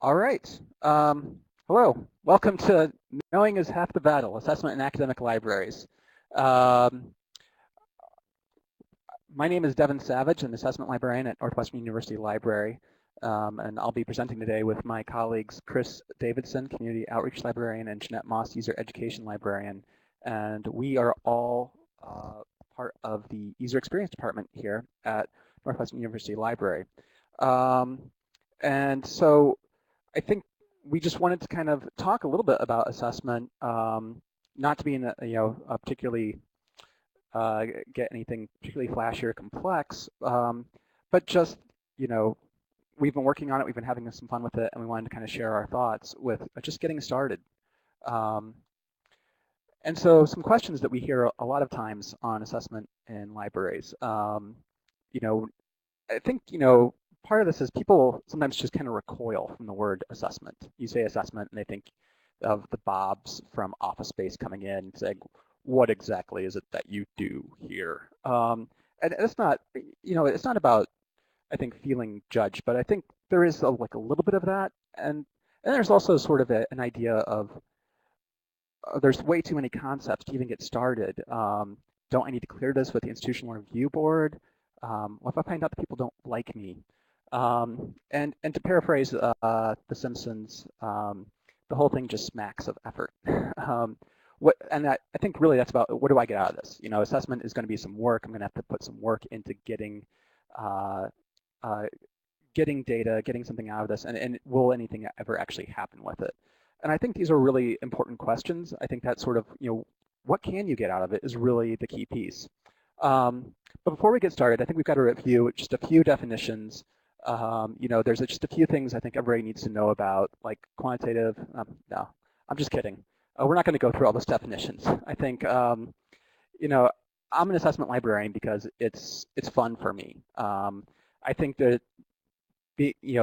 All right. Hello. Welcome to Knowing is Half the Battle, Assessment in Academic Libraries. Um, my name is Devin Savage, an assessment librarian at Northwestern University Library, and I'll be presenting today with my colleagues Chris Davidson, Community Outreach Librarian, and Jeanette Moss, User Education Librarian. And we are all part of the User Experience Department here at Northwestern University Library. Um, and so I think we just wanted to kind of talk a little bit about assessment, not to be in a particularly get anything particularly flashy or complex, but just you know we've been working on it, we've been having some fun with it, and we wanted to kind of share our thoughts with just getting started. Um, and so some questions that we hear a lot of times on assessment in libraries. You know, I think, part of this is people sometimes just kind of recoil from the word assessment. You say assessment and they think of the Bobs from Office Space coming in and saying, what exactly is it that you do here? And it's not, it's not about, I think, feeling judged, but I think there is like a little bit of that. And there's also sort of an idea of there's way too many concepts to even get started. Don't I need to clear this with the institutional review board? What if I find out that people don't like me? And to paraphrase The Simpsons, the whole thing just smacks of effort. I think really that's about what do I get out of this? Assessment is going to be some work. I'm going to have to put some work into uh, uh, getting data, getting something out of this, and will anything ever actually happen with it? And I think these are really important questions. I think that sort of, what can you get out of it is really the key piece. But before we get started, I think we've got to review just a few definitions. There's just a few things I think everybody needs to know about, like quantitative. No, I'm just kidding. We're not going to go through all those definitions. I think, you know, I'm an assessment librarian because it's fun for me. I think that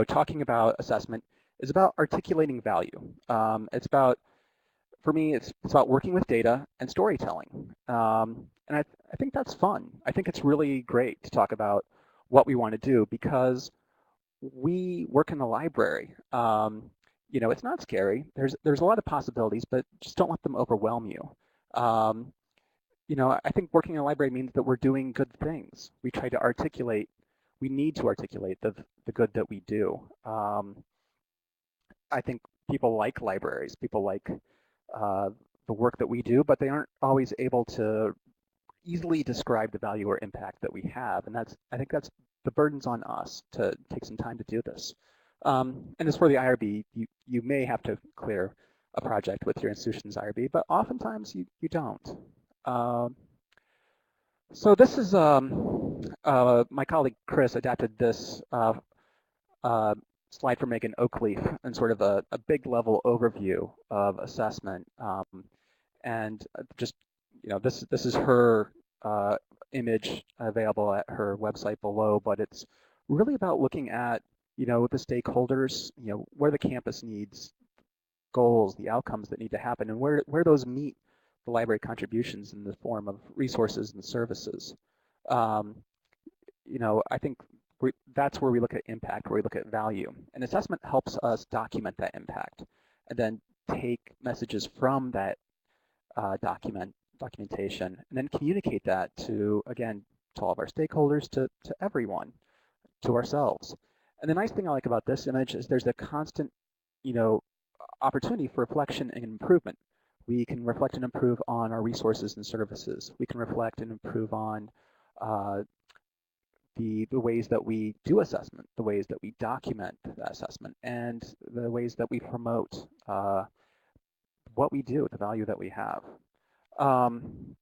talking about assessment is about articulating value. For me, it's about working with data and storytelling. And I think that's fun. I think it's really great to talk about what we want to do because we work in the library. It's not scary. There's a lot of possibilities, but just don't let them overwhelm you. Um, I think working in a library means that we're doing good things. We need to articulate the good that we do. I think people like libraries, people like uh, the work that we do, but they aren't always able to easily describe the value or impact that we have. And I think that's the burden's on us to take some time to do this. And as for the IRB, you may have to clear a project with your institution's IRB, but oftentimes you don't. Um, so this is my colleague Chris adapted this uh, slide for Megan Oakleaf and sort of a big level overview of assessment. And just, this is her image available at her website below, but it's really about looking at, the stakeholders, where the campus needs goals, the outcomes that need to happen, and where those meet the library contributions in the form of resources and services. Um, I think that's where we look at impact, where we look at value. And assessment helps us document that impact and then take messages from that documentation and then communicate that to, again, to all of our stakeholders, to everyone, to ourselves. And the nice thing I like about this image is there's a constant, you know, opportunity for reflection and improvement. We can reflect and improve on our resources and services. We can reflect and improve on uh, the ways that we do assessment, the ways that we document that assessment, and the ways that we promote what we do, the value that we have. Um,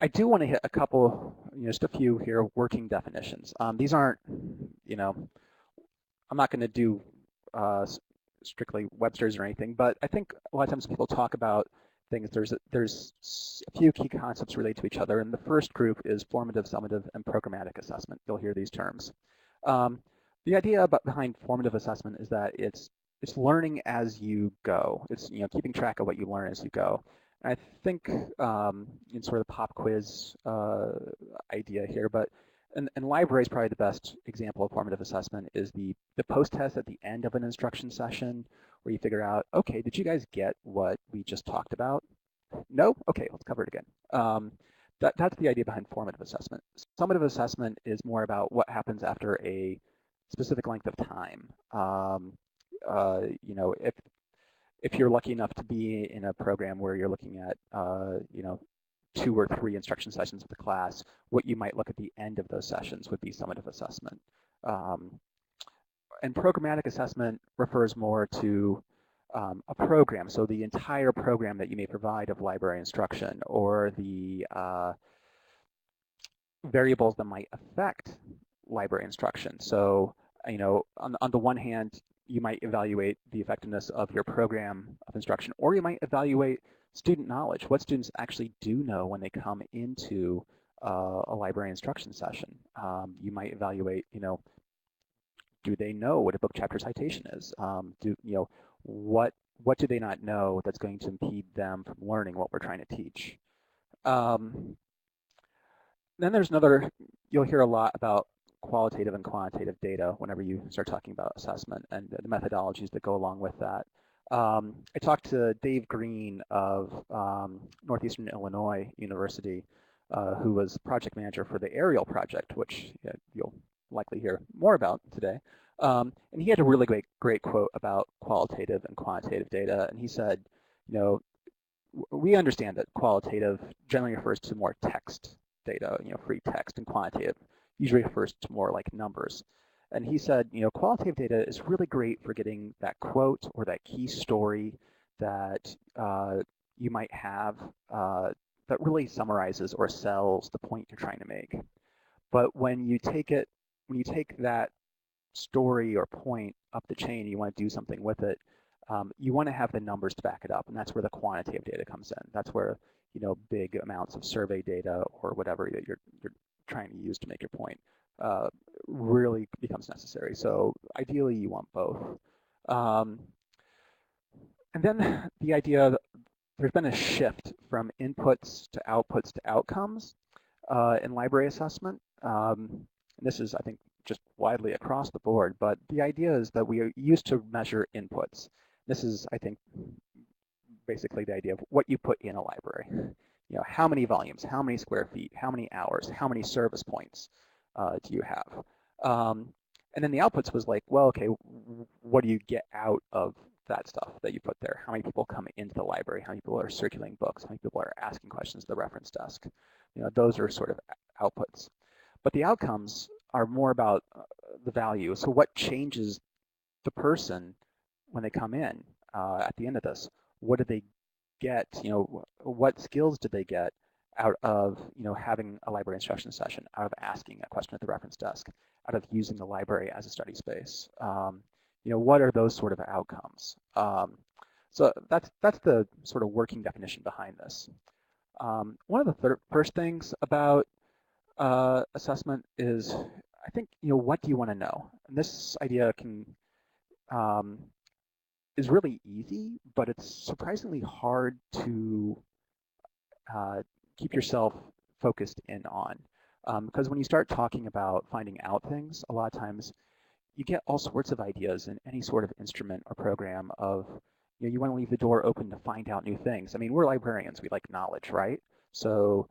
I do want to hit a couple, just a few here, working definitions. These aren't, I'm not going to do uh, strictly Webster's or anything, but I think a lot of times people talk about things, there's a few key concepts related to each other, and the first group is formative, summative, and programmatic assessment. You'll hear these terms. Um, the idea behind formative assessment is that it's learning as you go. It's keeping track of what you learn as you go. And I think in sort of the pop quiz idea here, but and library is probably the best example of formative assessment is the post-test at the end of an instruction session where you figure out, okay, did you guys get what we just talked about? No? Okay, let's cover it again. That's the idea behind formative assessment. Summative assessment is more about what happens after a specific length of time. You know, if you're lucky enough to be in a program where you're looking at, you know, 2 or 3 instruction sessions of the class, what you might look at the end of those sessions would be summative assessment. And programmatic assessment refers more to a program, so the entire program that you may provide of library instruction, or the variables that might affect library instruction. So, you know, on the one hand, you might evaluate the effectiveness of your program of instruction, or you might evaluate student knowledge, what students actually do know when they come into a library instruction session. You might evaluate, you know, do they know what a book chapter citation is? What do they not know that's going to impede them from learning what we're trying to teach? Then there's another, you'll hear a lot about qualitative and quantitative data whenever you start talking about assessment and the methodologies that go along with that. I talked to Dave Green of Northeastern Illinois University, who was project manager for the Ariel project, which you'll likely hear more about today. And he had a really great quote about qualitative and quantitative data. And he said, you know, we understand that qualitative generally refers to more text data, you know, free text, and quantitative usually refers to more like numbers. And he said, you know, qualitative data is really great for getting that quote or that key story that you might have that really summarizes or sells the point you're trying to make. But when you take that story or point up the chain, you want to do something with it, you want to have the numbers to back it up, and that's where the quantitative data comes in. That's where, you know, big amounts of survey data or whatever that you're trying to use to make your point really becomes necessary. So ideally, you want both. And then the idea that there's been a shift from inputs to outcomes in library assessment. And this is, I think, just widely across the board, but the idea is that we are used to measure inputs. This is, I think, basically the idea of what you put in a library. You know, how many volumes, how many square feet, how many hours, how many service points do you have? And then the outputs was like, well, okay, what do you get out of that stuff that you put there? How many people come into the library? How many people are circulating books? How many people are asking questions at the reference desk? You know, those are sort of outputs. But the outcomes are more about the value. So what changes the person when they come in at the end of this? What did they get? You know, what skills did they get out of, you know, having a library instruction session, out of asking a question at the reference desk, out of using the library as a study space? You know, what are those sort of outcomes? So that's the sort of working definition behind this. One of the first things about assessment is, I think, you know, what do you want to know? And this idea can is really easy, but it's surprisingly hard to keep yourself focused in on. Because when you start talking about finding out things, a lot of times you get all sorts of ideas in any sort of instrument or program of, you know, you want to leave the door open to find out new things. I mean, we're librarians, we like knowledge, right? So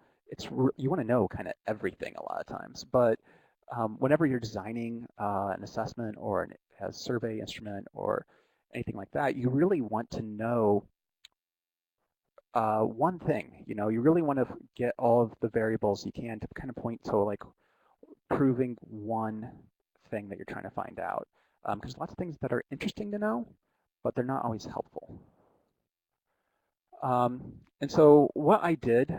you want to know kind of everything a lot of times. But whenever you're designing an assessment or a survey instrument or anything like that, you really want to know one thing. You know, you really want to get all of the variables you can to kind of point to like proving one thing that you're trying to find out. Because lots of things that are interesting to know, but they're not always helpful. And so what I did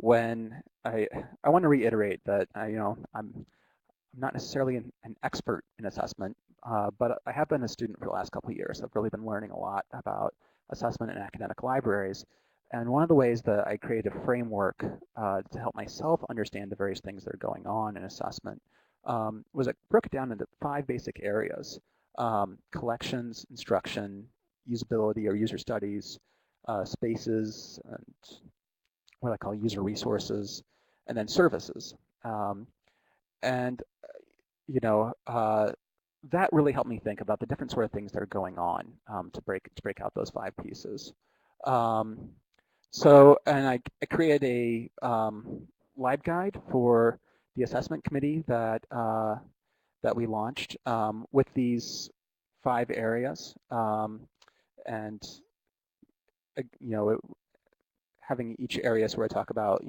when I want to reiterate that you know, I'm not necessarily an expert in assessment, but I have been a student for the last couple of years. I've really been learning a lot about assessment in academic libraries. And one of the ways that I created a framework to help myself understand the various things that are going on in assessment was I broke it down into 5 basic areas: collections, instruction, usability or user studies, spaces, and what I call user resources, and then services. and you know, that really helped me think about the different sort of things that are going on to break out those 5 pieces. Um, and I created a live guide for the assessment committee that we launched with these 5 areas, and having each area sort of talk about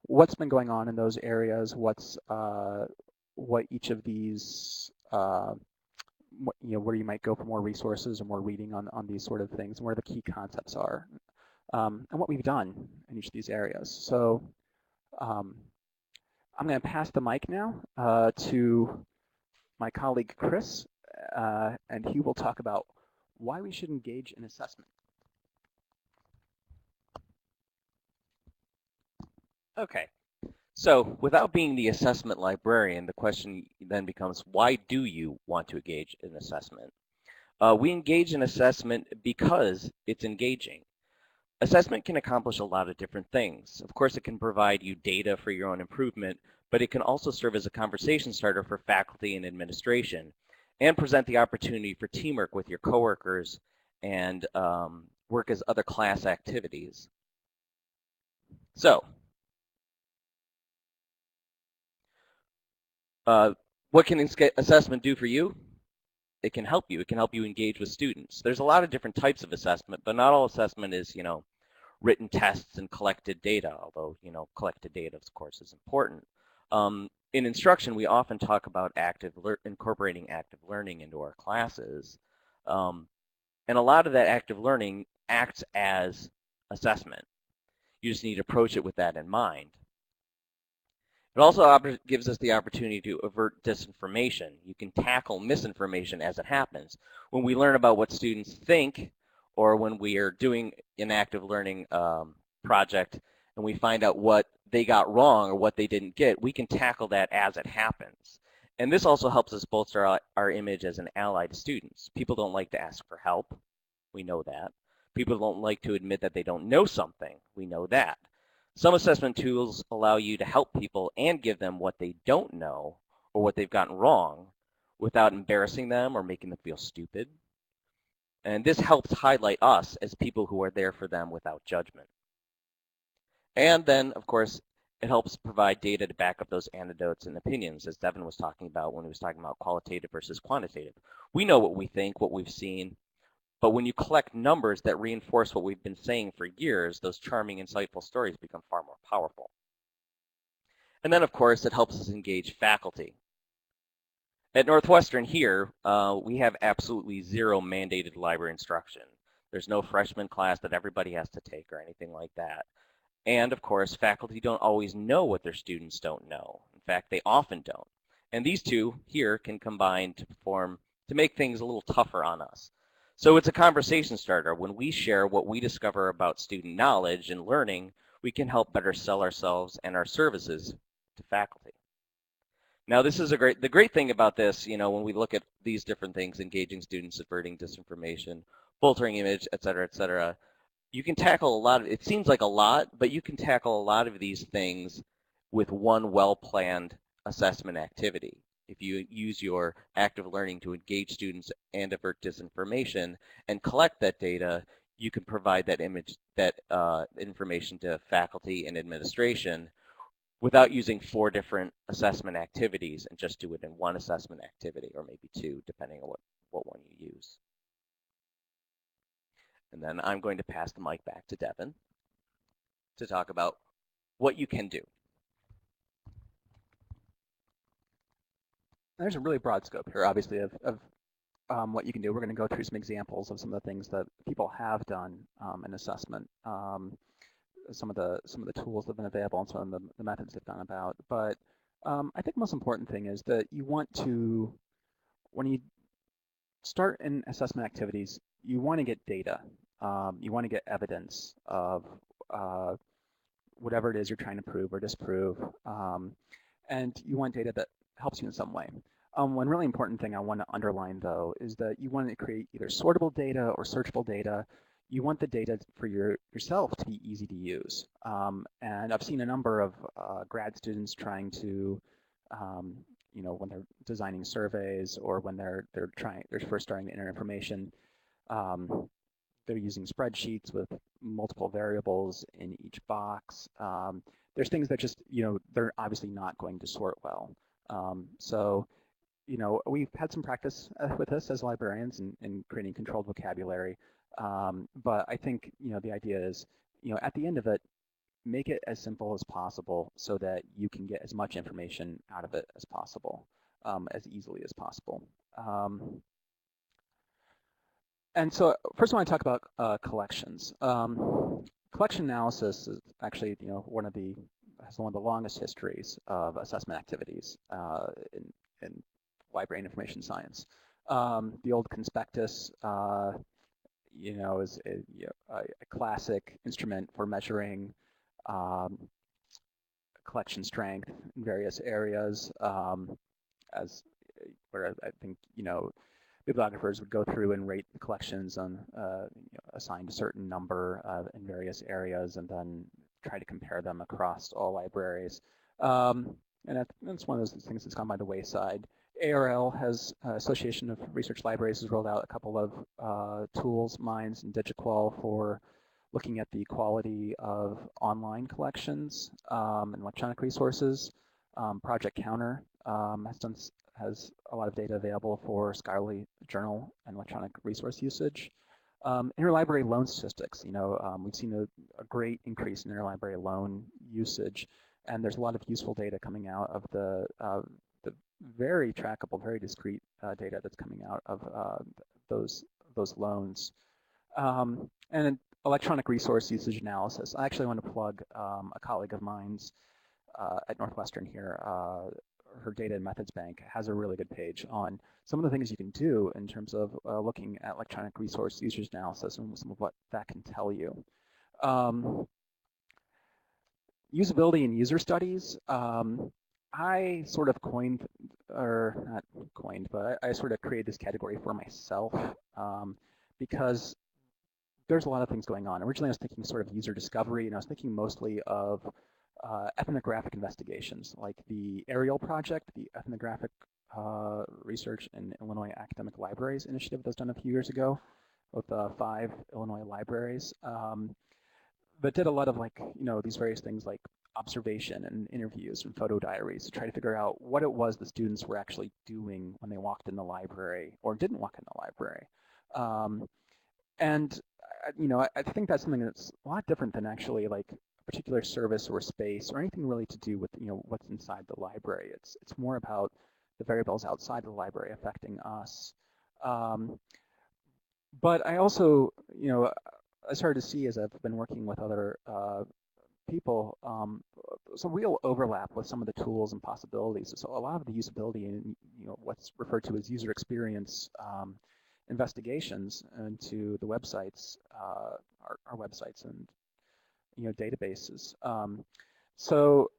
what's been going on in those areas, what each of these where you might go for more resources or more reading on these sort of things, and where the key concepts are, and what we've done in each of these areas. So um, I'm going to pass the mic now to my colleague Chris, and he will talk about why we should engage in assessment. Okay, so without being the assessment librarian, the question then becomes, why do you want to engage in assessment? We engage in assessment because it's engaging. Assessment can accomplish a lot of different things. Of course, it can provide you data for your own improvement, but it can also serve as a conversation starter for faculty and administration and present the opportunity for teamwork with your coworkers and work as other class activities. So, what can assessment do for you? It can help you. It can help you engage with students. There's a lot of different types of assessment, but not all assessment is, written tests and collected data, although, collected data, of course, is important. In instruction, we often talk about incorporating active learning into our classes. And a lot of that active learning acts as assessment. You just need to approach it with that in mind. It also gives us the opportunity to avert disinformation. You can tackle misinformation as it happens. When we learn about what students think, or when we are doing an active learning project and we find out what they got wrong or what they didn't get, we can tackle that as it happens. And this also helps us bolster our image as an ally to students. People don't like to ask for help. We know that. People don't like to admit that they don't know something. We know that. Some assessment tools allow you to help people and give them what they don't know or what they've gotten wrong without embarrassing them or making them feel stupid. And this helps highlight us as people who are there for them without judgment. And then, of course, it helps provide data to back up those anecdotes and opinions, as Devin was talking about when he was talking about qualitative versus quantitative. We know what we think, what we've seen, but when you collect numbers that reinforce what we've been saying for years, those charming, insightful stories become far more powerful. And then, of course, it helps us engage faculty. At Northwestern here, we have absolutely zero mandated library instruction. There's no freshman class that everybody has to take or anything like that. And, of course, faculty don't always know what their students don't know. In fact, they often don't. And these two here can combine to make things a little tougher on us. So it's a conversation starter. When we share what we discover about student knowledge and learning, we can help better sell ourselves and our services to faculty. Now, this is the great thing about this, when we look at these different things, engaging students, averting disinformation, filtering image, et cetera, you can tackle a lot of, it seems like a lot, but you can tackle a lot of these things with one well-planned assessment activity. If you use your active learning to engage students and avert disinformation and collect that data, you can provide that information to faculty and administration without using 4 different assessment activities, and just do it in one assessment activity, or maybe 2, depending on what one you use. And then I'm going to pass the mic back to Devin to talk about what you can do. There's a really broad scope here, obviously, of what you can do. We're going to go through some examples of some of the things that people have done in assessment, some of the tools that have been available, and some of the methods they've gone about. But I think the most important thing is that you want to, when you start in assessment activities, you want to get data. You want to get evidence of whatever it is you're trying to prove or disprove. And you want data that helps you in some way. One really important thing I want to underline, though, is that you want to create either sortable data or searchable data. You want the data for yourself to be easy to use. And I've seen a number of grad students trying to when they're designing surveys or when they're first starting to enter information. Um, they're using spreadsheets with multiple variables in each box. There's things that just, they're obviously not going to sort well. So we've had some practice with this as librarians in creating controlled vocabulary. But I think, the idea is, at the end of it, make it as simple as possible so that you can get as much information out of it as possible, as easily as possible. And so first I want to talk about collections. Collection analysis is actually, has one of the longest histories of assessment activities in library and information science. The old conspectus, is a classic instrument for measuring um, collection strength in various areas, as where I think, bibliographers would go through and rate the collections on assigned a certain number in various areas, and then try to compare them across all libraries. And that's one of those things that's gone by the wayside. ARL has Association of Research Libraries has rolled out a couple of tools, Minds and DigiQual, for looking at the quality of online collections and electronic resources. Project Counter has a lot of data available for scholarly journal and electronic resource usage. Interlibrary loan statistics, we've seen a great increase in interlibrary loan usage, and there's a lot of useful data coming out of the very trackable, very discrete data that's coming out of those loans. And electronic resource usage analysis. I actually want to plug a colleague of mine's at Northwestern here. Her Data and Methods Bank has a really good page on some of the things you can do in terms of looking at electronic resource usage analysis and some of what that can tell you. Usability and user studies. I sort of coined, or not coined, but I sort of created this category for myself because there's a lot of things going on. Originally, I was thinking sort of user discovery, and I was thinking mostly of ethnographic investigations, like the Ariel project, the ethnographic research in Illinois academic libraries initiative that was done a few years ago with 5 Illinois libraries. That did a lot of these various things like observation and interviews and photo diaries to try to figure out what it was the students were actually doing when they walked in the library or didn't walk in the library. And I think that's something that's a lot different than actually like a particular service or space or anything really to do with what's inside the library. It's more about the variables outside the library affecting us. But I also, I started to see as I've been working with other people, some real overlap with some of the tools and possibilities. So a lot of the usability and what's referred to as user experience investigations into the websites, our websites and databases. So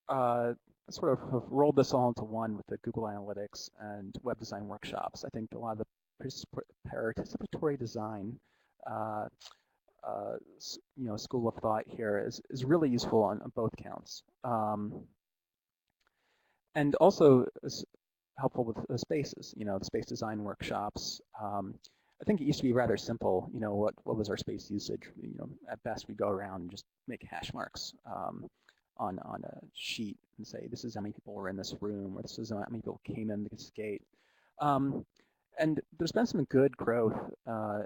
I sort of have rolled this all into one with the Google Analytics and web design workshops. I think a lot of the participatory design school of thought here is really useful on both counts. And also is helpful with the spaces, the space design workshops. I think it used to be rather simple, what was our space usage? At best we go around and just make hash marks on a sheet and say, this is how many people were in this room, or this is how many people came in this gate. And there's been some good growth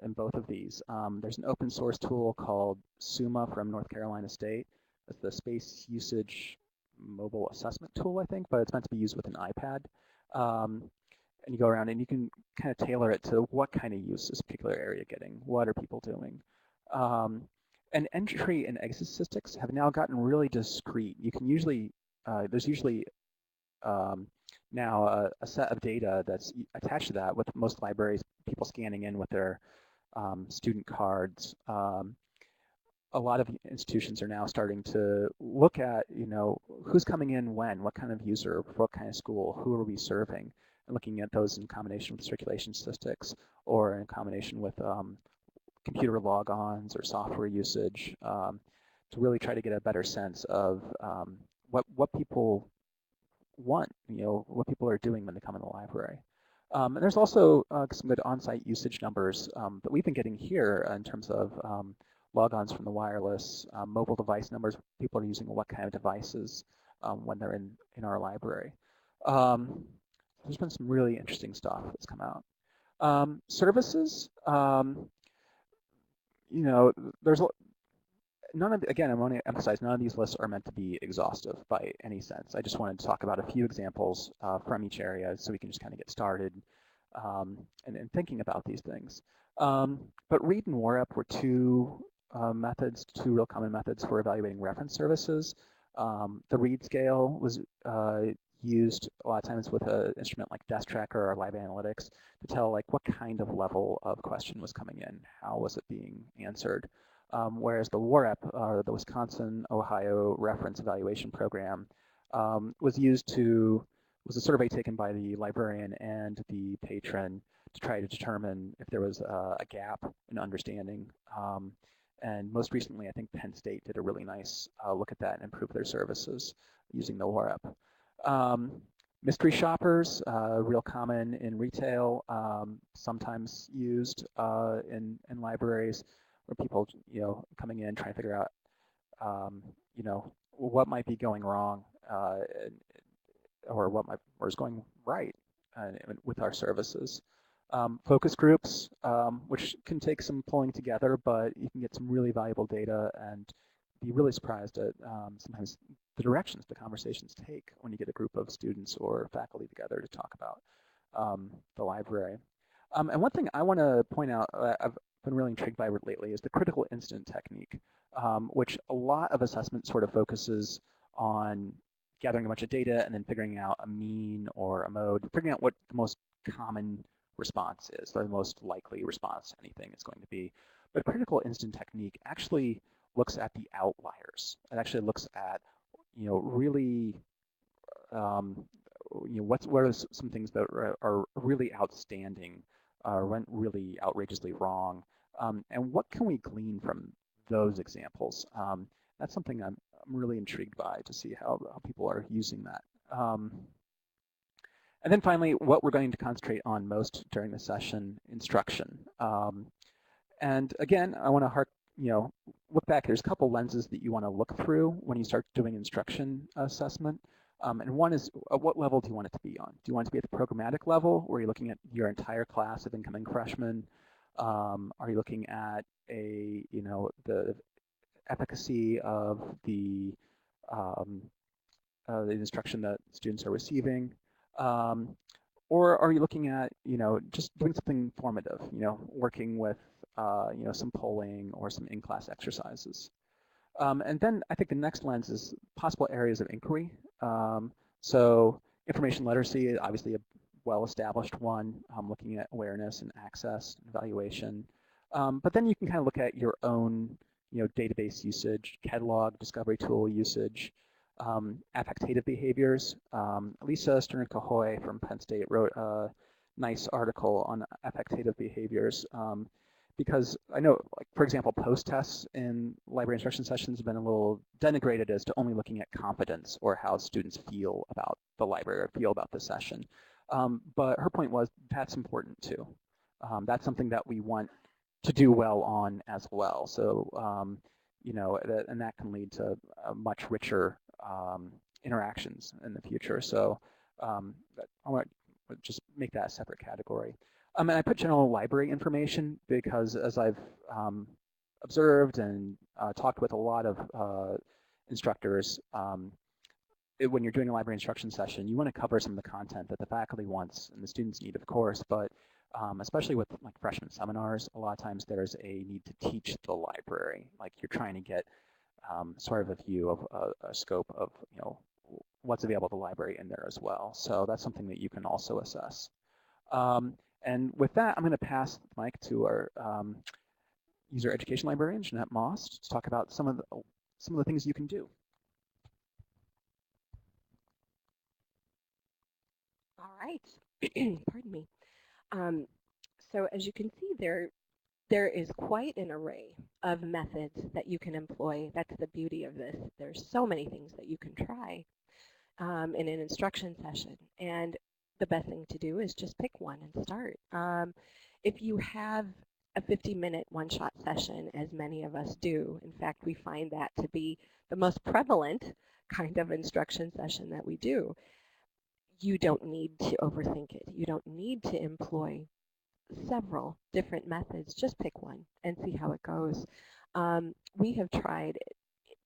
in both of these. There's an open source tool called SUMA from North Carolina State. It's the space usage mobile assessment tool, I think, but it's meant to be used with an iPad. And you go around and you can kind of tailor it to what kind of use is a particular area getting, what are people doing. And entry and exit statistics have now gotten really discrete. You can usually, there's usually now a set of data that's attached to that with most libraries, people scanning in with their student cards. A lot of institutions are now starting to look at, who's coming in when, what kind of user, for what kind of school, who are we serving, and looking at those in combination with circulation statistics or in combination with computer logons or software usage to really try to get a better sense of what people want, what people are doing when they come in the library. And there's also some good on-site usage numbers that we've been getting here in terms of logons from the wireless, mobile device numbers, people are using what kind of devices when they're in our library. There's been some really interesting stuff that's come out. Services, you know, there's none of, again, I want to emphasize none of these lists are meant to be exhaustive by any sense. I just wanted to talk about a few examples from each area so we can just kind of get started and thinking about these things. But read and WAREP were two methods, two real common methods for evaluating reference services. The read scale was used a lot of times with an instrument like Desk Tracker or Live Analytics to tell like what kind of level of question was coming in, how was it being answered. Whereas the WAREP, the Wisconsin Ohio Reference Evaluation Program, was a survey taken by the librarian and the patron to try to determine if there was a gap in understanding. And most recently, I think Penn State did a really nice look at that and improved their services using the WAREP. Mystery shoppers, real common in retail, sometimes used in libraries where people, coming in trying to figure out, what might be going wrong or or is going right with our services. Focus groups, which can take some pulling together, but you can get some really valuable data and be really surprised at sometimes the directions the conversations take when you get a group of students or faculty together to talk about the library. And one thing I want to point out I've been really intrigued by lately is the critical incident technique, which a lot of assessment sort of focuses on gathering a bunch of data and then figuring out a mean or a mode, figuring out what the most common response is, the most likely response to anything is going to be. But critical incident technique actually looks at the outliers. It actually looks at, really, what are some things that are really outstanding, went really outrageously wrong, and what can we glean from those examples? That's something I'm really intrigued by to see how people are using that. And then finally, what we're going to concentrate on most during the session, instruction. And again, I want to look back. There's a couple lenses that you want to look through when you start doing instruction assessment. And one is, what level do you want it to be on? Do you want it to be at the programmatic level, where you're looking at your entire class of incoming freshmen? Are you looking at the efficacy of the instruction that students are receiving? Or are you looking at, just doing something formative, working with, some polling or some in-class exercises? And then I think the next lens is possible areas of inquiry. So information literacy, obviously a well-established one, looking at awareness and access and evaluation. But then you can kind of look at your own, database usage, catalog, discovery tool usage, affectative behaviors. Lisa Stern-Cahoy from Penn State wrote a nice article on affective behaviors because I know, like, for example, post-tests in library instruction sessions have been a little denigrated as to only looking at competence or how students feel about the library or feel about the session. But her point was that's important too. That's something that we want to do well on as well. So, and that can lead to much richer interactions in the future. So I want to just make that a separate category. And I put general library information because as I've observed and talked with a lot of instructors, when you're doing a library instruction session, you want to cover some of the content that the faculty wants and the students need, of course, but especially with like freshman seminars, a lot of times there's a need to teach the library. Like you're trying to get sort of a view of a scope of, what's available at the library in there as well. So that's something that you can also assess. And with that, I'm going to pass the mic to our user education librarian, Jeanette Moss, to talk about some of the things you can do. All right. Pardon me. So as you can see there is quite an array of methods that you can employ. That's the beauty of this. There's so many things that you can try. in an instruction session. And the best thing to do is just pick one and start. If you have a 50-minute one-shot session, as many of us do, in fact, we find that to be the most prevalent kind of instruction session that we do, you don't need to overthink it. You don't need to employ several different methods. Just pick one and see how it goes. We have tried,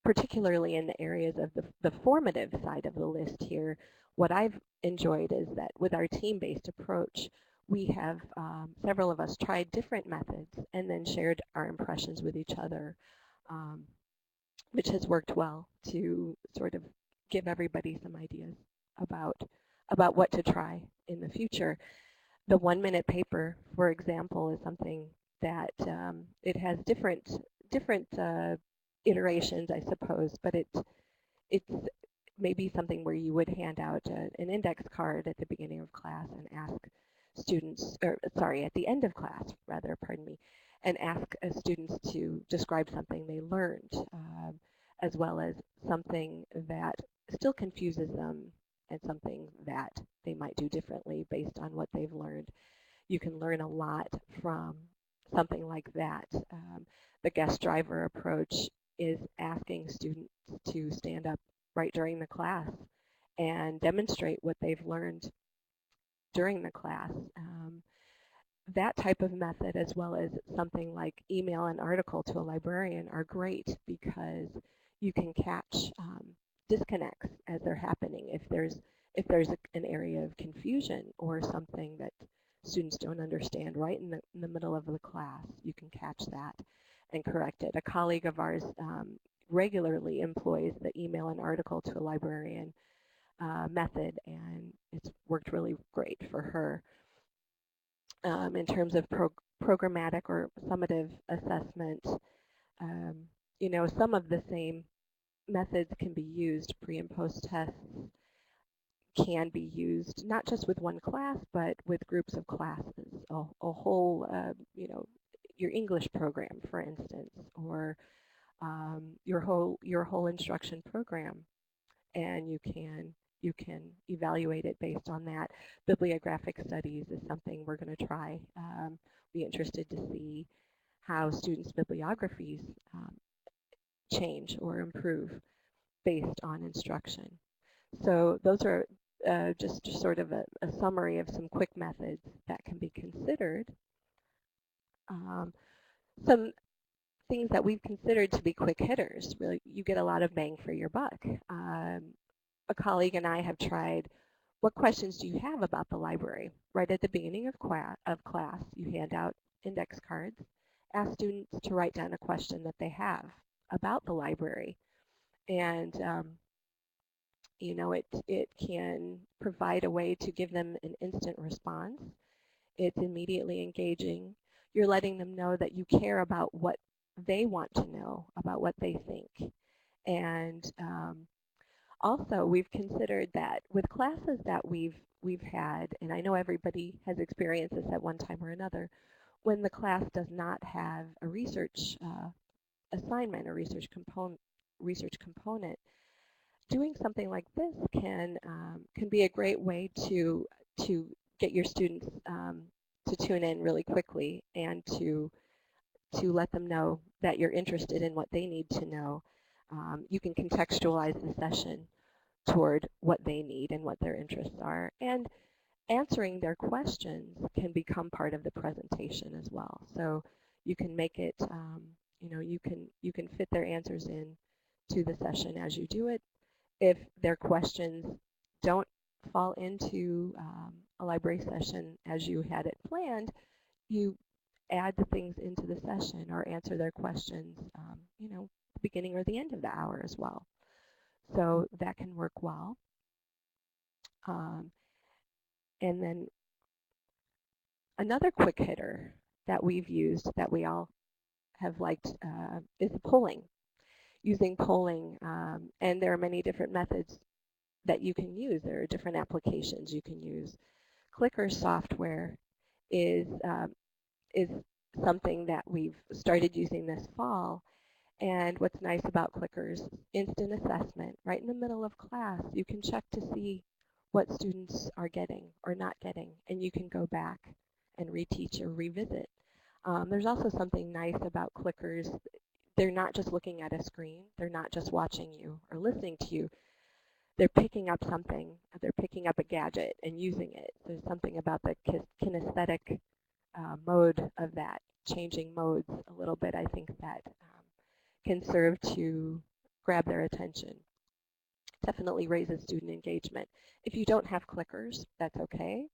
particularly in the areas of the formative side of the list here, what I've enjoyed is that with our team-based approach, we have, several of us tried different methods and then shared our impressions with each other, um, which has worked well to sort of give everybody some ideas about, about what to try in the future. The 1-minute paper, for example, is something that it has different iterations, I suppose, but it's maybe something where you would hand out an index card at the beginning of class and ask students, or sorry, at the end of class, rather, pardon me, and ask students to describe something they learned, as well as something that still confuses them and something that they might do differently based on what they've learned. You can learn a lot from something like that. The guest driver approach is asking students to stand up right during the class and demonstrate what they've learned during the class. That type of method, as well as something like email an article to a librarian, are great because you can catch disconnects as they're happening. If there's an area of confusion or something that students don't understand right in the middle of the class, you can catch that and correct it. A colleague of ours regularly employs the email an article to a librarian method, and it's worked really great for her. In terms of programmatic or summative assessment, um, some of the same methods can be used. Pre and post tests can be used not just with one class, but with groups of classes, a whole, your English program, for instance, or your whole instruction program, and you can evaluate it based on that. Bibliographic studies is something we're going to try. Be interested to see how students' bibliographies change or improve based on instruction. So those are just sort of a summary of some quick methods that can be considered. Some things that we've considered to be quick hitters. Really, you get a lot of bang for your buck. A colleague and I have tried, what questions do you have about the library? Right at the beginning of class, you hand out index cards, ask students to write down a question that they have about the library. And it can provide a way to give them an instant response. It's immediately engaging. You're letting them know that you care about what they want to know, about what they think. And also, we've considered that with classes that we've had, and I know everybody has experienced this at one time or another, when the class does not have a research assignment or research component, doing something like this can be a great way to get your students to tune in really quickly and to let them know that you're interested in what they need to know. You can contextualize the session toward what they need and what their interests are. And answering their questions can become part of the presentation as well. So you can make it, you can fit their answers in to the session as you do it. If their questions don't fall into a library session as you had it planned, you add the things into the session or answer their questions, the beginning or the end of the hour as well. So that can work well. And then another quick hitter that we've used that we all have liked is polling. Using polling, and there are many different methods that you can use. There are different applications you can use. Clicker software is something that we've started using this fall, And what's nice about clickers, instant assessment. Right in the middle of class, you can check to see what students are getting or not getting, and you can go back and reteach or revisit. There's also something nice about clickers. They're not just looking at a screen. They're not just watching you or listening to you. They're picking up something. They're picking up a gadget and using it. There's something about the kinesthetic mode of that, changing modes a little bit, I think that can serve to grab their attention. Definitely raises student engagement. If you don't have clickers, that's okay.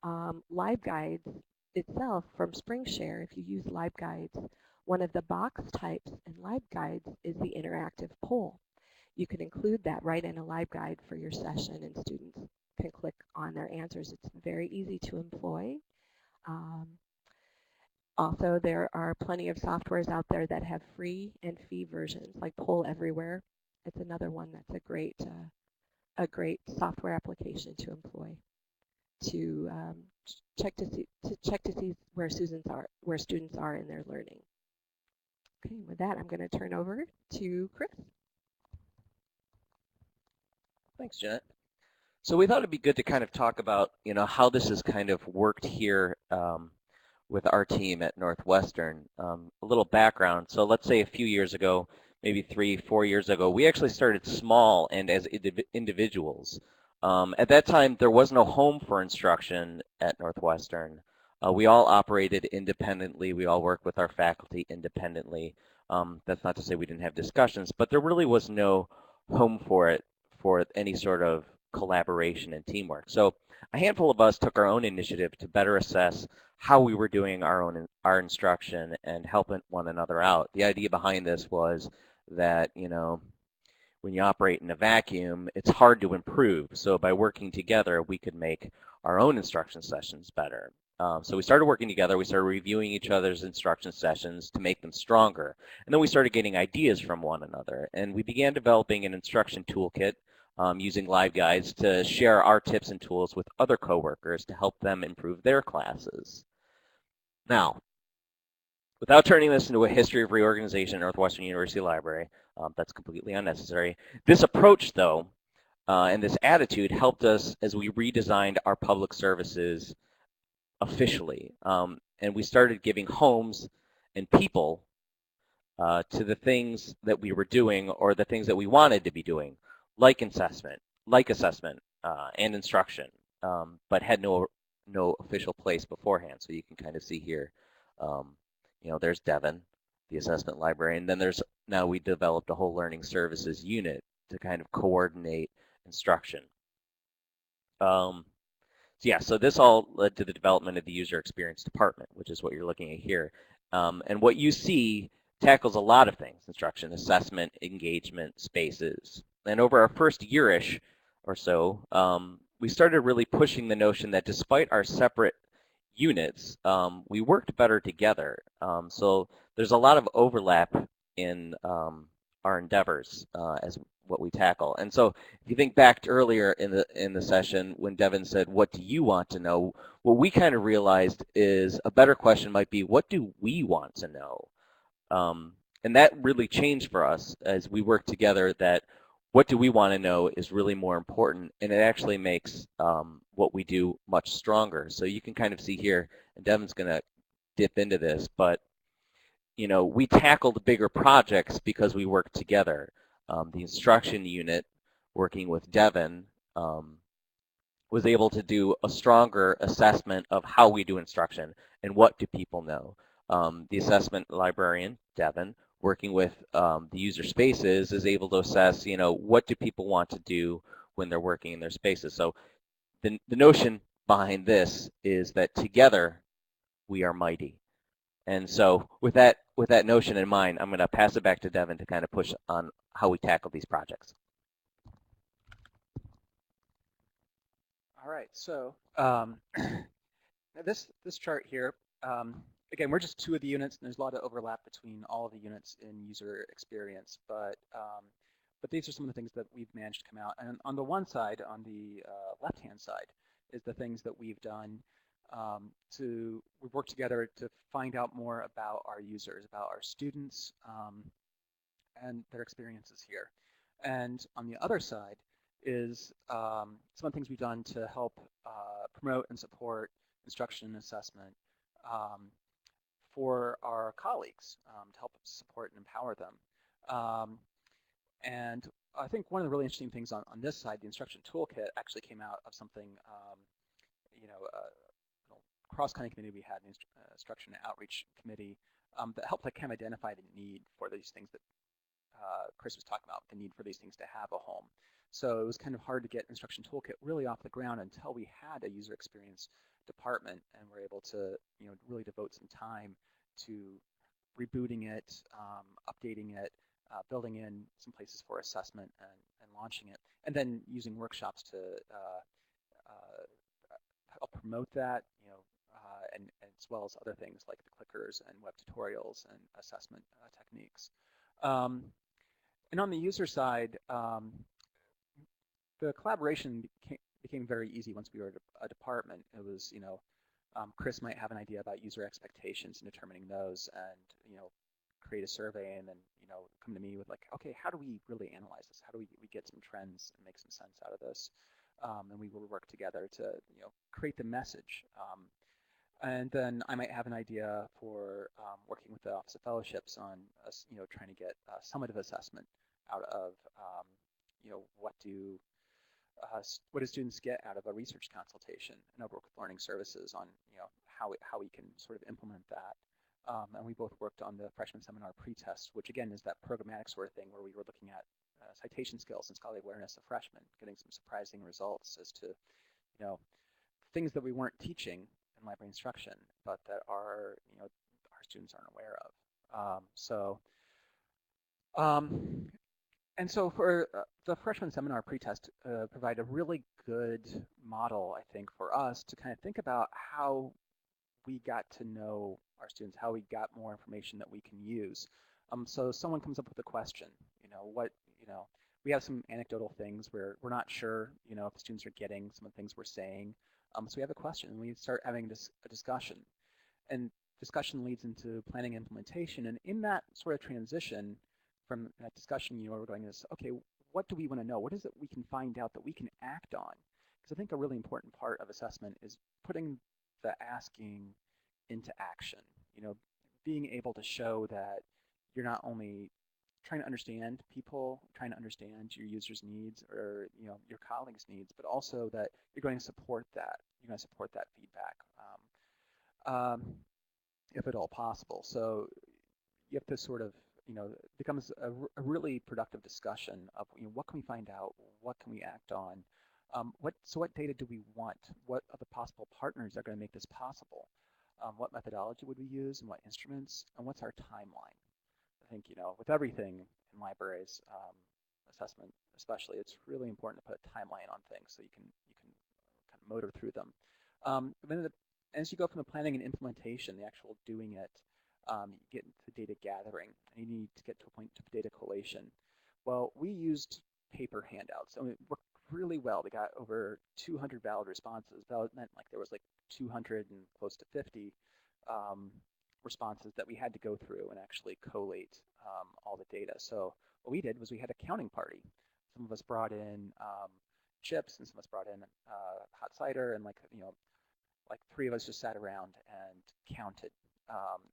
LiveGuides itself from SpringShare, if you use LiveGuides, one of the box types in LiveGuides is the interactive poll. You can include that right in a LiveGuide for your session, and students can click on their answers. It's very easy to employ. Um, Also, there are plenty of softwares out there that have free and fee versions, like Poll Everywhere. It's another one that's a great software application to employ to check to see where students are in their learning. Okay, with that, I'm going to turn over to Chris. Thanks, Jeanette. So we thought it'd be good to kind of talk about, how this has kind of worked here with our team at Northwestern. A little background. So let's say a few years ago, maybe 3-4 years ago, we actually started small and as individuals. At that time, there was no home for instruction at Northwestern. We all operated independently. We all worked with our faculty independently. That's not to say we didn't have discussions, but there really was no home for it for any sort of collaboration and teamwork. So a handful of us took our own initiative to better assess how we were doing our instruction and helping one another out. The idea behind this was that, when you operate in a vacuum, it's hard to improve. So by working together, we could make our own instruction sessions better. So we started working together. We started reviewing each other's instruction sessions to make them stronger. And then we started getting ideas from one another. And we began developing an instruction toolkit using LiveGuides to share our tips and tools with other coworkers to help them improve their classes. Now, without turning this into a history of reorganization at Northwestern University Library, that's completely unnecessary. This approach, though, and this attitude helped us as we redesigned our public services officially. And we started giving homes and people to the things that we were doing or the things that we wanted to be doing, like assessment and instruction, but had no official place beforehand. So you can kind of see here, there's Devin, the assessment librarian. Then now we developed a whole learning services unit to kind of coordinate instruction. So this all led to the development of the user experience department, which is what you're looking at here. And what you see tackles a lot of things: instruction, assessment, engagement, spaces. And over our first year-ish or so, we started really pushing the notion that despite our separate units, we worked better together. So there's a lot of overlap in our endeavors as what we tackle. And so if you think back to earlier in the session when Devin said, "What do you want to know?" what we kind of realized is a better question might be, "What do we want to know?" And that really changed for us as we work together, that what do we want to know is really more important, and it actually makes what we do much stronger. So you can kind of see here, and Devin's going to dip into this, but we tackled bigger projects because we worked together. The instruction unit, working with Devin, was able to do a stronger assessment of how we do instruction and what do people know. The assessment librarian, Devin, working with the user spaces, is able to assess, what do people want to do when they're working in their spaces. So the notion behind this is that together we are mighty. And so with that notion in mind, I'm going to pass it back to Devin to kind of push on how we tackle these projects. All right, so this chart here, again, we're just two of the units, and there's a lot of overlap between all of the units in user experience, but these are some of the things that we've managed to come out. And on the one side, on the left-hand side, is the things that we've done we've worked together to find out more about our users, about our students, and their experiences here. And on the other side is some of the things we've done to help promote and support instruction and assessment for our colleagues, to help support and empower them. And I think one of the really interesting things on this side, the instruction toolkit, actually came out of something, a cross-cutting committee we had, an instruction and outreach committee, that helped kind of identify the need for these things that Chris was talking about, the need for these things to have a home. So it was kind of hard to get Instruction Toolkit really off the ground until we had a user experience department and were able to really devote some time to rebooting it, updating it, building in some places for assessment and launching it, and then using workshops to help promote that, and as well as other things like the clickers and web tutorials and assessment techniques. And on the user side, the collaboration became very easy once we were a department. It was, Chris might have an idea about user expectations and determining those, and create a survey, and then come to me with like, okay, how do we really analyze this? How do we get some trends and make some sense out of this? And we will work together to create the message. And then I might have an idea for working with the Office of Fellowships on trying to get summative assessment out of what do students get out of a research consultation, and I'll work with Learning Services on how we can sort of implement that. And we both worked on the freshman seminar pretest, which again is that programmatic sort of thing where we were looking at citation skills and scholarly awareness of freshmen, getting some surprising results as to things that we weren't teaching in library instruction, but that our students aren't aware of. And so for the freshman seminar pretest provide a really good model, I think, for us to kind of think about how we got to know our students, how we got more information that we can use. So someone comes up with a question, we have some anecdotal things where we're not sure, if the students are getting some of the things we're saying. So we have a question, and we start having a discussion. And discussion leads into planning and implementation. And in that sort of transition from that discussion, we're going to say, okay, what do we want to know? What is it we can find out that we can act on? Because I think a really important part of assessment is putting the asking into action. Being able to show that you're not only trying to understand people, trying to understand your users' needs or your colleagues' needs, but also that you're going to support that. You're going to support that feedback, if at all possible. So you have to sort of, it becomes a really productive discussion of what can we find out, what can we act on, so what data do we want? What are the possible partners that are going to make this possible? What methodology would we use, and what instruments, and what's our timeline? I think with everything in libraries, assessment especially, it's really important to put a timeline on things so you can kind of motor through them. Then as you go from the planning and implementation, the actual doing it, you get into data gathering, and you need to get to a point of data collation. Well, we used paper handouts, and it worked really well. We got over 200 valid responses. That meant like there was like 200 and close to 50 responses that we had to go through and actually collate all the data. So what we did was we had a counting party. Some of us brought in chips, and some of us brought in hot cider, and like 3 of us just sat around and counted.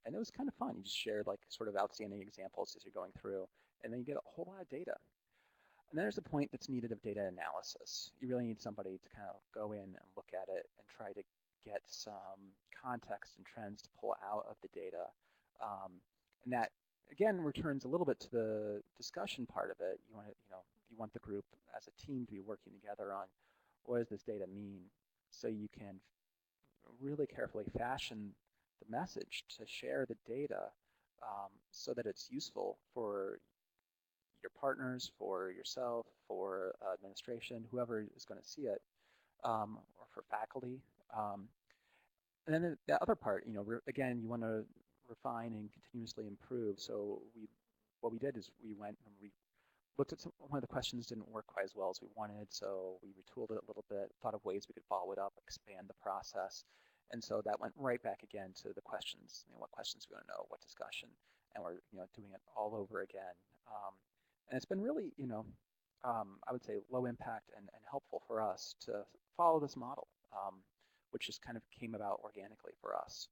And it was kind of fun. You just shared like sort of outstanding examples as you're going through, and then you get a whole lot of data. And then there's a point that's needed of data analysis. You really need somebody to kind of go in and look at it and try to get some context and trends to pull out of the data. And that, again, returns a little bit to the discussion part of it. You want the group as a team to be working together on what does this data mean, so you can really carefully fashion the message to share the data so that it's useful for your partners, for yourself, for administration, whoever is going to see it, or for faculty. And then the other part, again, you want to refine and continuously improve. So what we did is we went and we looked at one of the questions didn't work quite as well as we wanted, so we retooled it a little bit, thought of ways we could follow it up, expand the process. And so that went right back again to the questions. What questions we want to know, what discussion, and we're doing it all over again And it's been really, I would say low impact and helpful for us to follow this model, which just kind of came about organically for us.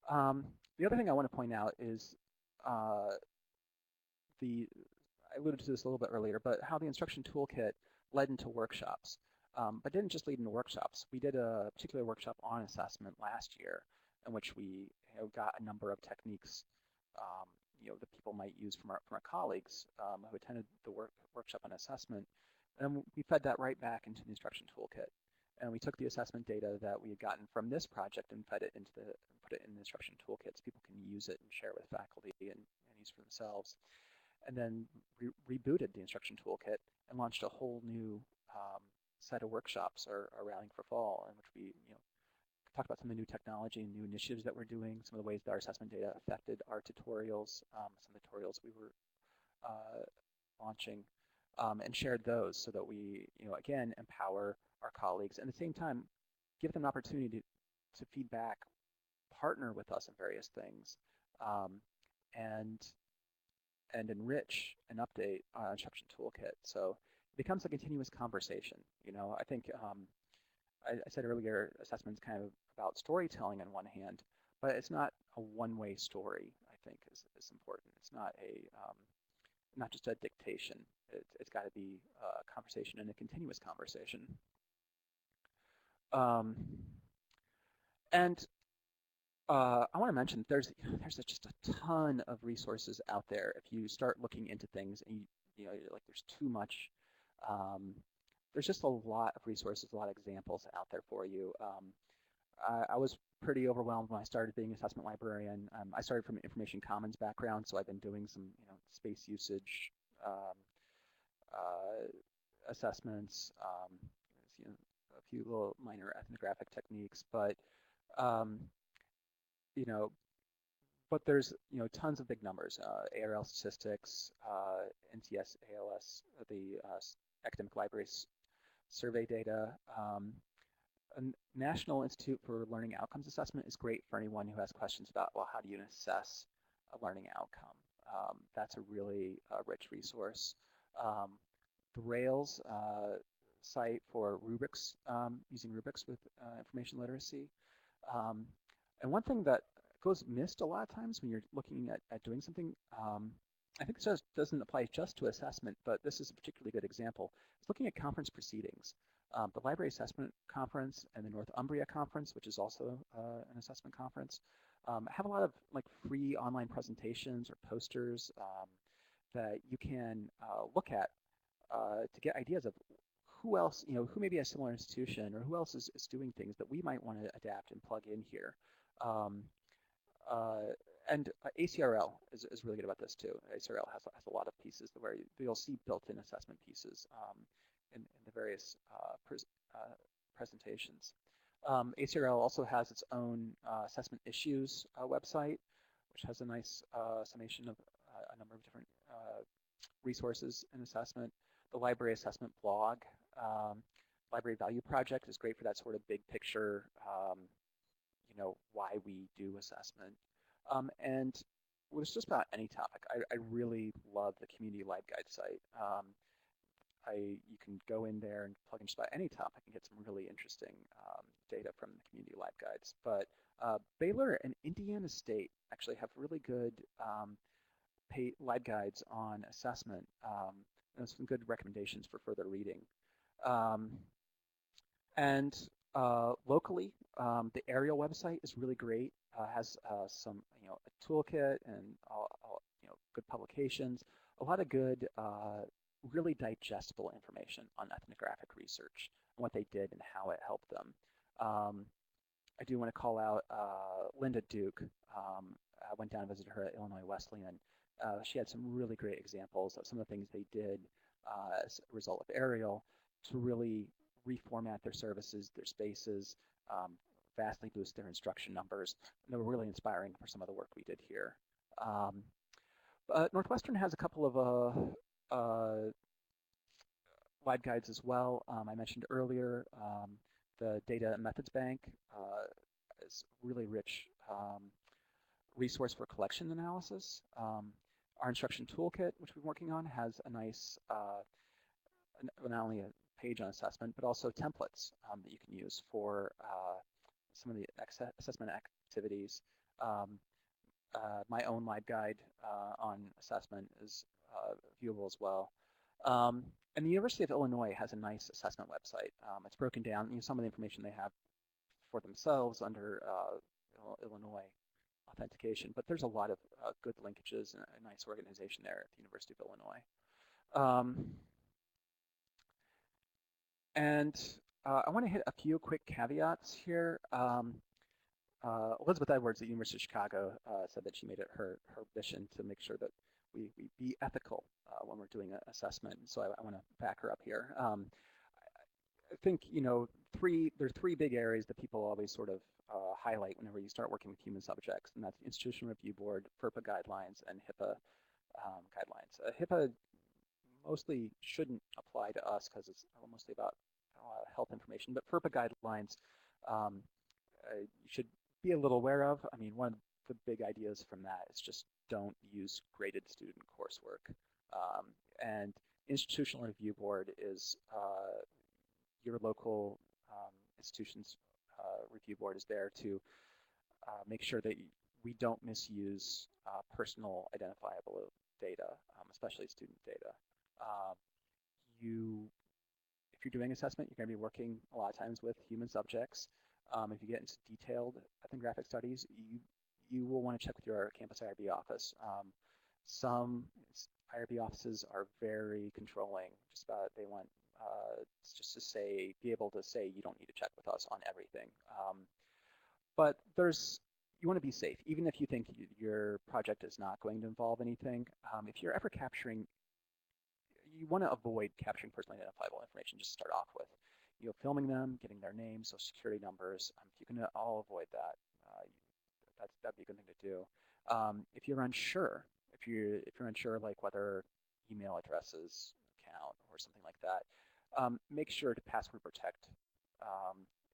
The other thing I want to point out is uh, I alluded to this a little bit earlier, but how the instruction toolkit led into workshops. But didn't just lead into workshops. We did a particular workshop on assessment last year in which we got a number of techniques that people might use from our colleagues who attended the workshop on assessment. And we fed that right back into the instruction toolkit. And we took the assessment data that we had gotten from this project and put it in the instruction toolkit so people can use it and share it with faculty and use for themselves. And then rebooted the instruction toolkit and launched a whole new set of workshops, our Rallying for Fall, in which we talked about some of the new technology and new initiatives that we're doing, some of the ways that our assessment data affected our tutorials, some of the tutorials we were launching, and shared those so that we, again, empower our colleagues and at the same time give them an opportunity to feedback, partner with us in various things, and enrich and update our instruction toolkit. So it becomes a continuous conversation. I think I said earlier, assessment is kind of about storytelling on one hand, but it's not a one-way story, I think is important. It's not just a dictation. It's got to be a conversation and a continuous conversation. And I want to mention there's just a ton of resources out there. If you start looking into things and you're like there's too much, there's just a lot of resources, a lot of examples out there for you. I was pretty overwhelmed when I started being an assessment librarian. I started from an information commons background, so I've been doing some space usage assessments, a few little minor ethnographic techniques, but but there's tons of big numbers, ARL statistics, NCS, ALS, the academic libraries survey data. A National Institute for Learning Outcomes Assessment is great for anyone who has questions about, well, how do you assess a learning outcome? That's a really rich resource. The Rails site for rubrics, using rubrics with information literacy. And one thing that goes missed a lot of times when you're looking at doing something, I think this doesn't apply just to assessment, but this is a particularly good example. It's looking at conference proceedings. The Library Assessment Conference and the Northumbria Conference, which is also an assessment conference, have a lot of free online presentations or posters that you can look at to get ideas of who else, who may be a similar institution or who else is doing things that we might want to adapt and plug in here. And ACRL is really good about this too. ACRL has a lot of pieces where you'll see built-in assessment pieces in the various presentations. ACRL also has its own assessment issues website, which has a nice summation of a number of different resources in assessment. The library assessment blog, Library Value Project, is great for that sort of big picture, why we do assessment. And with just about any topic, I really love the Community LibGuide site. You can go in there and plug in just about any topic and get some really interesting data from the Community LibGuides. But Baylor and Indiana State actually have really good LibGuides on assessment, and some good recommendations for further reading. And locally, the Ariel website is really great. Has some, a toolkit and good publications, a lot of good, really digestible information on ethnographic research and what they did and how it helped them. I do want to call out Linda Duke. I went down and visited her at Illinois Wesleyan. She had some really great examples of some of the things they did as a result of Ariel to really reformat their services, their spaces, vastly boost their instruction numbers. And they were really inspiring for some of the work we did here. Northwestern has a couple of LibGuides as well. I mentioned earlier the Data and Methods Bank is really rich resource for collection analysis. Our instruction toolkit, which we've been working on, has a nice, not only a page on assessment, but also templates that you can use for some of the assessment activities. My own live guide on assessment is viewable as well. And the University of Illinois has a nice assessment website. It's broken down, some of the information they have for themselves under Illinois authentication, but there's a lot of good linkages and a nice organization there at the University of Illinois. I want to hit a few quick caveats here. Elizabeth Edwards at University of Chicago said that she made it her mission to make sure that we be ethical when we're doing an assessment. So I want to back her up here. I think there's three big areas that people always sort of highlight whenever you start working with human subjects, and that's the Institutional Review Board, FERPA guidelines, and HIPAA guidelines. HIPAA mostly shouldn't apply to us because it's mostly about health information, but FERPA guidelines you should be a little aware of. I mean, one of the big ideas from that is just don't use graded student coursework. And Institutional Review Board is your local institution's review board is there to make sure that we don't misuse personal identifiable data, especially student data. If you're doing assessment, you're going to be working a lot of times with human subjects. If you get into detailed ethnographic studies, you will want to check with your campus IRB office. Some IRB offices are very controlling. Just about they want just to be able to say you don't need to check with us on everything. But you want to be safe, even if you think your project is not going to involve anything. If you're ever capturing, you want to avoid capturing personally identifiable information. Just start off with, filming them, getting their names, social security numbers. If you can all avoid that, that'd be a good thing to do. If you're unsure, if you're unsure like whether email addresses count or something like that, make sure to password protect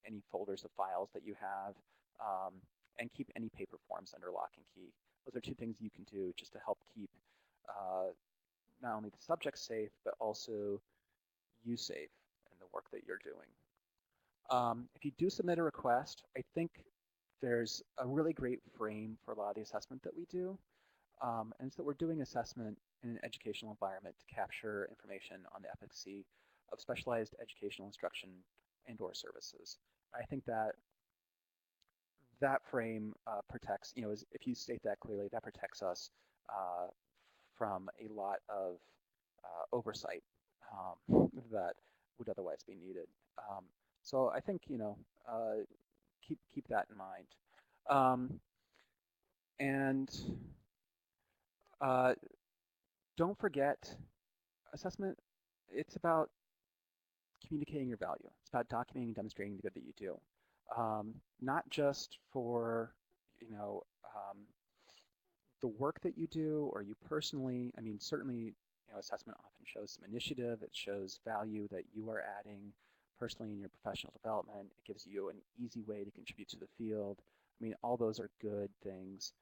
any folders of files that you have, and keep any paper forms under lock and key. Those are two things you can do just to help keep not only the subject safe, but also you safe in the work that you're doing. If you do submit a request, I think there's a really great frame for a lot of the assessment that we do. And it's that we're doing assessment in an educational environment to capture information on the efficacy of specialized educational instruction and/or services. I think that frame protects, if you state that clearly, that protects us from a lot of oversight that would otherwise be needed. So I think, keep that in mind. Don't forget, assessment, it's about communicating your value. It's about documenting and demonstrating the good that you do. Not just for, the work that you do or you personally. I mean, certainly, assessment often shows some initiative. It shows value that you are adding personally in your professional development. It gives you an easy way to contribute to the field. I mean, all those are good things.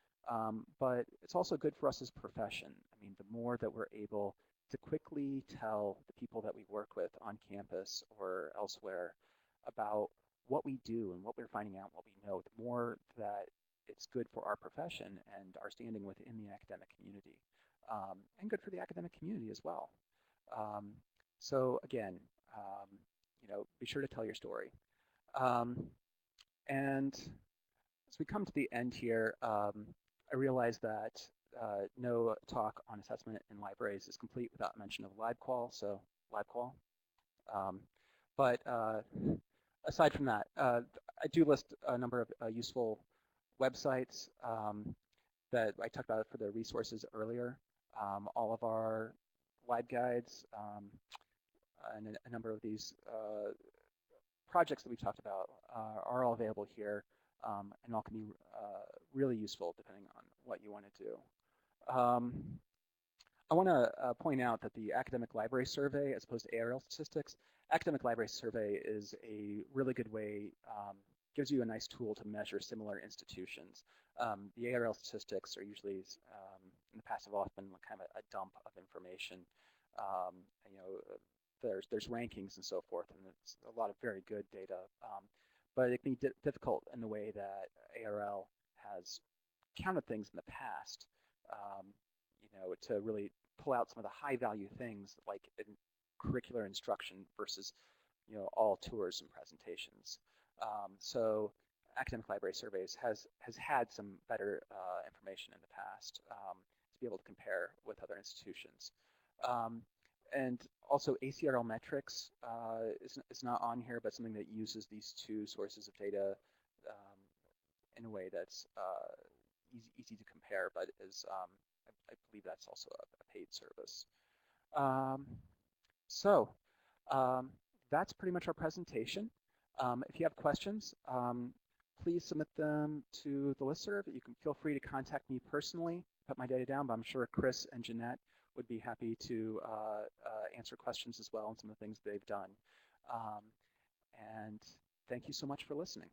But it's also good for us as a profession. I mean, the more that we're able to quickly tell the people that we work with on campus or elsewhere about what we do and what we're finding out, what we know, the more that it's good for our profession and our standing within the academic community, and good for the academic community as well. So again, be sure to tell your story. And as we come to the end here, I realize that no talk on assessment in libraries is complete without mention of LibQual, so LibQual. But aside from that, I do list a number of useful websites that I talked about for the resources earlier. All of our LibGuides and a number of these projects that we talked about are all available here, and all can be really useful depending on what you want to do. I want to point out that the Academic Library Survey, as opposed to ARL statistics, Academic Library Survey is a really good way, gives you a nice tool to measure similar institutions. The ARL statistics are usually in the past have often been kind of a dump of information. You know, there's rankings and so forth, and it's a lot of very good data. But it can be difficult in the way that ARL has counted things in the past, you know, to really pull out some of the high value things like in curricular instruction versus, you know, all tours and presentations. So academic library surveys has had some better information in the past to be able to compare with other institutions. And also ACRL metrics is not on here, but something that uses these two sources of data in a way that's easy to compare, but is I believe that's also a paid service. So that's pretty much our presentation. If you have questions, please submit them to the listserv. You can feel free to contact me personally, put my data down, but I'm sure Chris and Jeanette would be happy to answer questions as well on some of the things they've done. And thank you so much for listening.